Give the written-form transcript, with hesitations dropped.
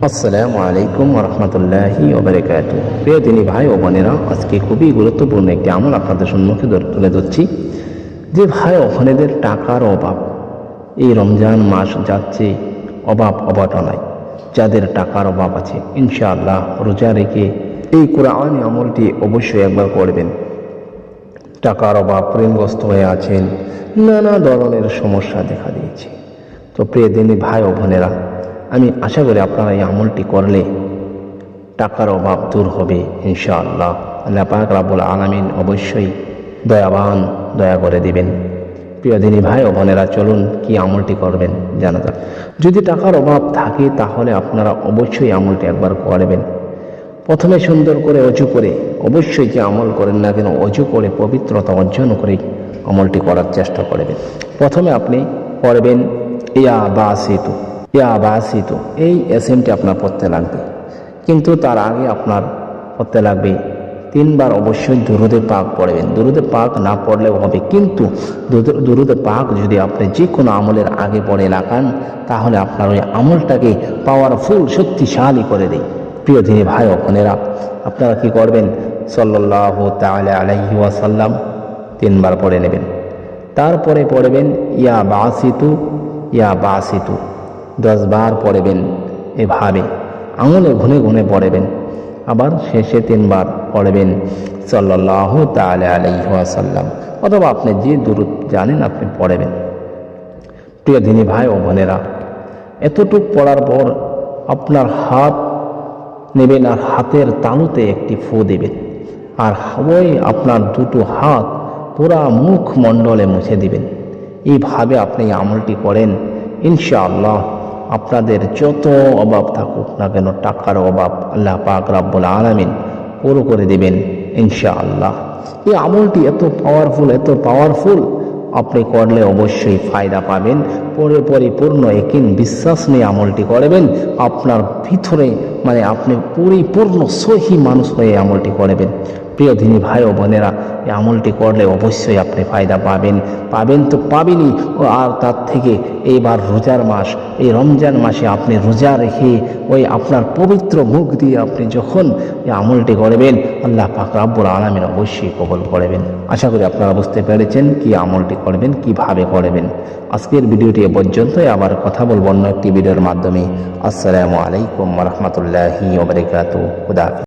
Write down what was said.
আসসালামু আলাইকুম রহমতুল্লাহি ওবারাকাতুহু। প্রিয় দিনী ভাই ও বোনেরা, আজকে খুবই গুরুত্বপূর্ণ একটি আমল আপনাদের সম্মুখে তুলে ধরছি। যে ভাই ও বোনেদের টাকার অভাব, এই রমজান মাস যাচ্ছে, অভাব অবটনায় যাদের টাকার অভাব আছে, ইনশাআল্লাহ রোজা রেখে এই কোরআনী আমলটি অবশ্যই একবার করবেন। টাকার অভাব, ঋণগ্রস্ত হয়ে আছেন, নানা ধরনের সমস্যা দেখা দিয়েছে। তো প্রিয় দিনী ভাই ও বোনেরা, আমি আশা করি আপনারা এই আমলটি করলে টাকার অভাব দূর হবে ইনশাআল্লাহ। আল্লাহ পাক রব্বুল আলামিন অবশ্যই দয়াবান, দয়া করে দিবেন। প্রিয় দিনী ভাই ও বোনেরা, চলুন কি আমলটি করবেন জানা যাক। যদি টাকার অভাব থাকে তাহলে আপনারা অবশ্যই আমলটি একবার করবেন। প্রথমে সুন্দর করে অজু করে, অবশ্যই যে আমল করেন না কেন অজু করে পবিত্রতা অর্জন করে আমলটি করার চেষ্টা করবেন। প্রথমে আপনি করবেন ইয়া বাসিতু, এই এসএমটি আপনার পড়তে লাগবে, কিন্তু তার আগে আপনার পড়তে লাগবে 3 বার অবশ্যই দুরূদে পাক পড়বেন। দুরূদে পাক না পড়লেও হবে, কিন্তু দুরূদে পাক যদি আপনি যে কোনো আমলের আগে পড়ে লাগান তাহলে আপনার ওই আমলটাকে পাওয়ারফুল, শক্তিশালী করে দেয়। প্রিয় দিনী ভাই ও বোনেরা, আপনারা কি করবেন, সাল্লাল্লাহু তাআলা আলাইহি ওয়াসাল্লাম 3 বার পড়ে নেবেন। তারপরে পড়বেন ইয়া বাসিতু 10 বার পড়বেন। এভাবে আঙুলে ঘুনে ঘুনে পড়বেন। আবার শেষে 3 বার পড়বেন সাল্লাল্লাহু তাআলা আলাইহি ওয়াসাল্লাম, অথবা আপনি যে দুরূদ জানেন আপনি পড়বেন। প্রিয় দিনী ভাই ও বোনেরা, এতটুক পড়ার পর আপনার হাত নেবেন আর হাতের তালুতে একটি ফু দেবেন, আর ওই আপনার দুটো হাত পুরা মুখ মণ্ডলে মুছে দিবেন। এইভাবে আপনি আমলটি করেন, ইনশাআল্লাহ আপনাদের যত অভাব থাকুক না কেন, টাকার অভাব আল্লাহ পাক রব্বুল আলামিন পুরো করে দিবেন ইনশাআল্লাহ। এই আমলটি এত পাওয়ারফুল, আপনি করলে অবশ্যই ফায়দা পাবেন। পরিপূর্ণ ইয়াকিন, বিশ্বাস নিয়ে আমলটি করবেন। আপনার ভিতরে আপনি পরিপূর্ণ সহি মানুষ হয়ে আমলটি করবেন। প্রিয় দিনী ভাই ও বোনেরা, এই আমলটি করলে অবশ্যই আপনি ফায়দা পাবেন তো পাবেনই। আর তার থেকে এইবার রোজার মাস, এই রমজান মাসে আপনি রোজা রেখে ওই আপনার পবিত্র মুখ দিয়ে আপনি যখন এই আমলটি করবেন, আল্লাহ পাক রব্বুল আলামিন অবশ্যই কবুল করবেন। আশা করি আপনারা বুঝতে পেরেছেন কি আমলটি করবেন, কিভাবে করবেন। আজকের ভিডিওটি এ পর্যন্তই, আবার কথা বলবো অন্য একটি ভিডিওর মাধ্যমে। আসসালামু আলাইকুম রহমতুল্লাহি ওয়া বারাকাতুহু। খুদা হাফেজ।